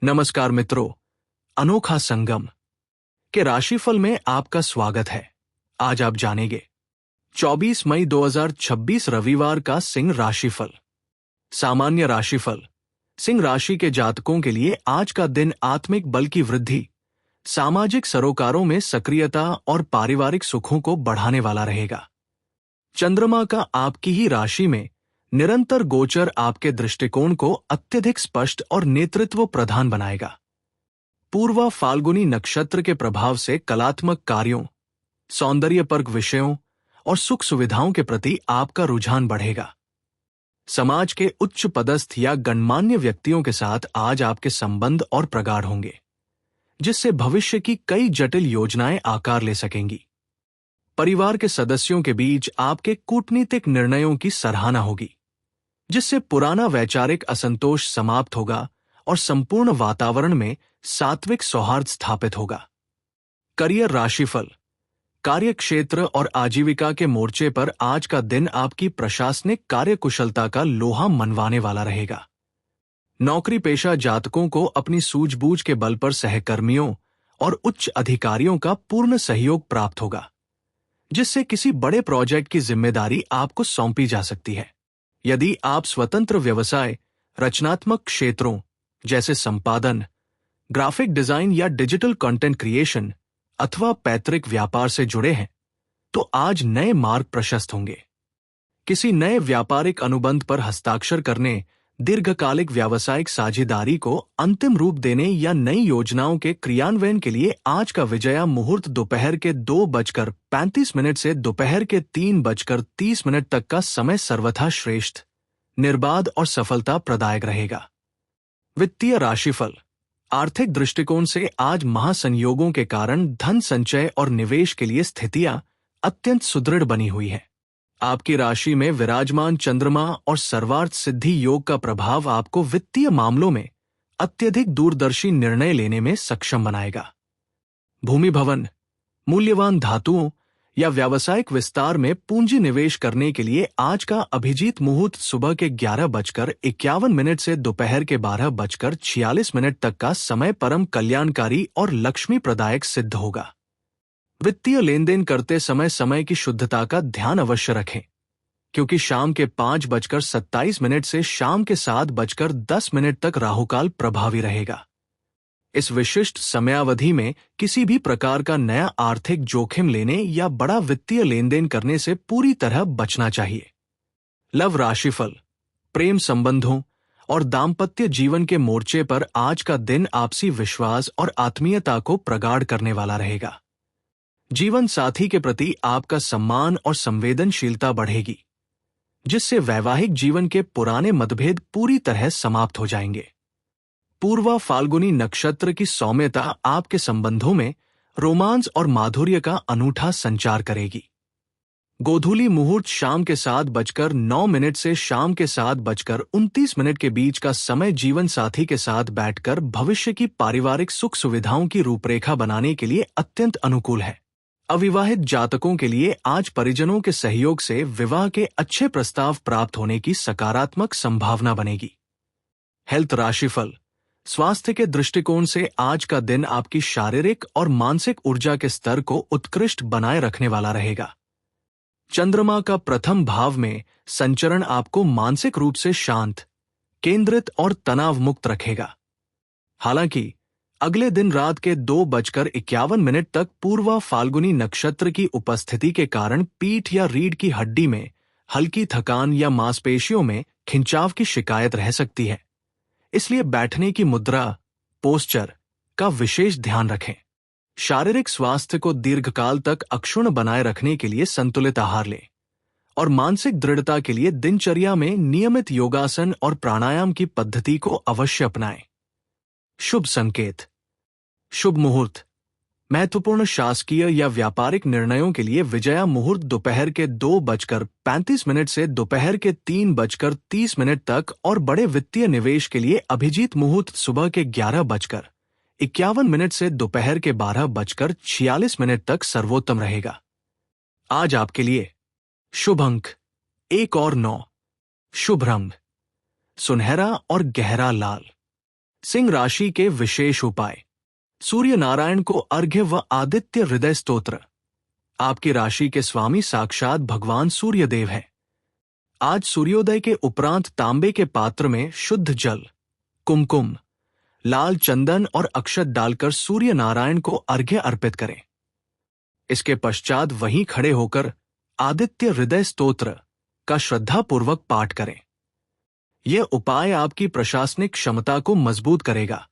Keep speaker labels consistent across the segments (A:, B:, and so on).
A: नमस्कार मित्रों, अनोखा संगम के राशिफल में आपका स्वागत है। आज आप जानेंगे 24 मई 2026 रविवार का सिंह राशिफल। सामान्य राशिफल। सिंह राशि के जातकों के लिए आज का दिन आत्मिक बल की वृद्धि, सामाजिक सरोकारों में सक्रियता और पारिवारिक सुखों को बढ़ाने वाला रहेगा। चंद्रमा का आपकी ही राशि में निरंतर गोचर आपके दृष्टिकोण को अत्यधिक स्पष्ट और नेतृत्व प्रधान बनाएगा। पूर्वा फाल्गुनी नक्षत्र के प्रभाव से कलात्मक कार्यों, सौंदर्यपर्क विषयों और सुख सुविधाओं के प्रति आपका रुझान बढ़ेगा। समाज के उच्च पदस्थ या गणमान्य व्यक्तियों के साथ आज आपके संबंध और प्रगाढ़ होंगे, जिससे भविष्य की कई जटिल योजनाएं आकार ले सकेंगी। परिवार के सदस्यों के बीच आपके कूटनीतिक निर्णयों की सराहना होगी, जिससे पुराना वैचारिक असंतोष समाप्त होगा और संपूर्ण वातावरण में सात्विक सौहार्द स्थापित होगा। करियर राशिफल। कार्यक्षेत्र और आजीविका के मोर्चे पर आज का दिन आपकी प्रशासनिक कार्यकुशलता का लोहा मनवाने वाला रहेगा। नौकरी पेशा जातकों को अपनी सूझबूझ के बल पर सहकर्मियों और उच्च अधिकारियों का पूर्ण सहयोग प्राप्त होगा, जिससे किसी बड़े प्रोजेक्ट की जिम्मेदारी आपको सौंपी जा सकती है। यदि आप स्वतंत्र व्यवसाय, रचनात्मक क्षेत्रों जैसे संपादन, ग्राफिक डिजाइन या डिजिटल कंटेंट क्रिएशन अथवा पैतृक व्यापार से जुड़े हैं, तो आज नए मार्ग प्रशस्त होंगे। किसी नए व्यापारिक अनुबंध पर हस्ताक्षर करने, दीर्घकालिक व्यावसायिक साझेदारी को अंतिम रूप देने या नई योजनाओं के क्रियान्वयन के लिए आज का विजया मुहूर्त दोपहर के 2:35 से दोपहर के 3:30 तक का समय सर्वथा श्रेष्ठ, निर्बाध और सफलता प्रदायक रहेगा। वित्तीय राशिफल। आर्थिक दृष्टिकोण से आज महासंयोगों के कारण धन संचय और निवेश के लिए स्थितियां अत्यंत सुदृढ़ बनी हुई है। आपकी राशि में विराजमान चंद्रमा और सर्वार्थ सिद्धि योग का प्रभाव आपको वित्तीय मामलों में अत्यधिक दूरदर्शी निर्णय लेने में सक्षम बनाएगा। भूमि भवन, मूल्यवान धातुओं या व्यावसायिक विस्तार में पूंजी निवेश करने के लिए आज का अभिजीत मुहूर्त सुबह के 11:51 से दोपहर के 12:46 तक का समय परम कल्याणकारी और लक्ष्मी प्रदायक सिद्ध होगा। वित्तीय लेन देन करते समय समय की शुद्धता का ध्यान अवश्य रखें, क्योंकि शाम के 5:27 से शाम के 7:10 तक राहुकाल प्रभावी रहेगा। इस विशिष्ट समयावधि में किसी भी प्रकार का नया आर्थिक जोखिम लेने या बड़ा वित्तीय लेन देन करने से पूरी तरह बचना चाहिए। लव राशिफल। प्रेम संबंधों और दाम्पत्य जीवन के मोर्चे पर आज का दिन आपसी विश्वास और आत्मीयता को प्रगाढ़ करने वाला रहेगा। जीवन साथी के प्रति आपका सम्मान और संवेदनशीलता बढ़ेगी, जिससे वैवाहिक जीवन के पुराने मतभेद पूरी तरह समाप्त हो जाएंगे। पूर्वा फाल्गुनी नक्षत्र की सौम्यता आपके संबंधों में रोमांस और माधुर्य का अनूठा संचार करेगी। गोधूली मुहूर्त शाम के 7:09 से शाम के 7:29 के बीच का समय जीवन साथी के साथ बैठकर भविष्य की पारिवारिक सुख सुविधाओं की रूपरेखा बनाने के लिए अत्यंत अनुकूल है। अविवाहित जातकों के लिए आज परिजनों के सहयोग से विवाह के अच्छे प्रस्ताव प्राप्त होने की सकारात्मक संभावना बनेगी। हेल्थ राशिफल। स्वास्थ्य के दृष्टिकोण से आज का दिन आपकी शारीरिक और मानसिक ऊर्जा के स्तर को उत्कृष्ट बनाए रखने वाला रहेगा। चंद्रमा का प्रथम भाव में संचरण आपको मानसिक रूप से शांत, केंद्रित और तनाव मुक्त रखेगा। हालांकि अगले दिन रात के 2:51 तक पूर्वा फाल्गुनी नक्षत्र की उपस्थिति के कारण पीठ या रीढ़ की हड्डी में हल्की थकान या मांसपेशियों में खिंचाव की शिकायत रह सकती है, इसलिए बैठने की मुद्रा, पोस्चर का विशेष ध्यान रखें। शारीरिक स्वास्थ्य को दीर्घकाल तक अक्षुण्ण बनाए रखने के लिए संतुलित आहार लें और मानसिक दृढ़ता के लिए दिनचर्या में नियमित योगासन और प्राणायाम की पद्धति को अवश्य अपनाएं। शुभ संकेत। शुभ मुहूर्त। महत्वपूर्ण शासकीय या व्यापारिक निर्णयों के लिए विजया मुहूर्त दोपहर के 2:35 से दोपहर के 3:30 तक और बड़े वित्तीय निवेश के लिए अभिजीत मुहूर्त सुबह के 11:51 से दोपहर के 12:46 तक सर्वोत्तम रहेगा। आज आपके लिए शुभ अंक 1 और 9, शुभ रंग सुनहरा और गहरा लाल, सिंह राशि के विशेष उपाय। सूर्य नारायण को अर्घ्य व आदित्य हृदय स्तोत्र। आपकी राशि के स्वामी साक्षात भगवान सूर्य देव हैं। आज सूर्योदय के उपरांत तांबे के पात्र में शुद्ध जल, कुमकुम, लाल चंदन और अक्षत डालकर सूर्य नारायण को अर्घ्य अर्पित करें। इसके पश्चात वहीं खड़े होकर आदित्य हृदय स्तोत्र का श्रद्धापूर्वक पाठ करें। यह उपाय आपकी प्रशासनिक क्षमता को मजबूत करेगा,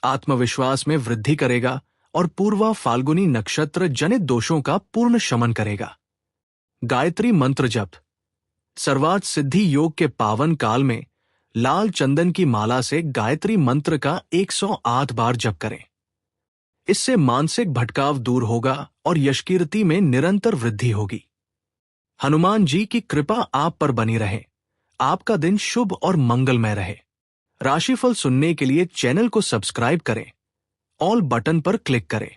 A: आत्मविश्वास में वृद्धि करेगा और पूर्वा फाल्गुनी नक्षत्र जनित दोषों का पूर्ण शमन करेगा। गायत्री मंत्र जप। सर्वार्थ सिद्धि योग के पावन काल में लाल चंदन की माला से गायत्री मंत्र का 108 बार जप करें। इससे मानसिक भटकाव दूर होगा और यशकीर्ति में निरंतर वृद्धि होगी। हनुमान जी की कृपा आप पर बनी रहे। आपका दिन शुभ और मंगलमय रहे। राशिफल सुनने के लिए चैनल को सब्सक्राइब करें, ऑल बटन पर क्लिक करें।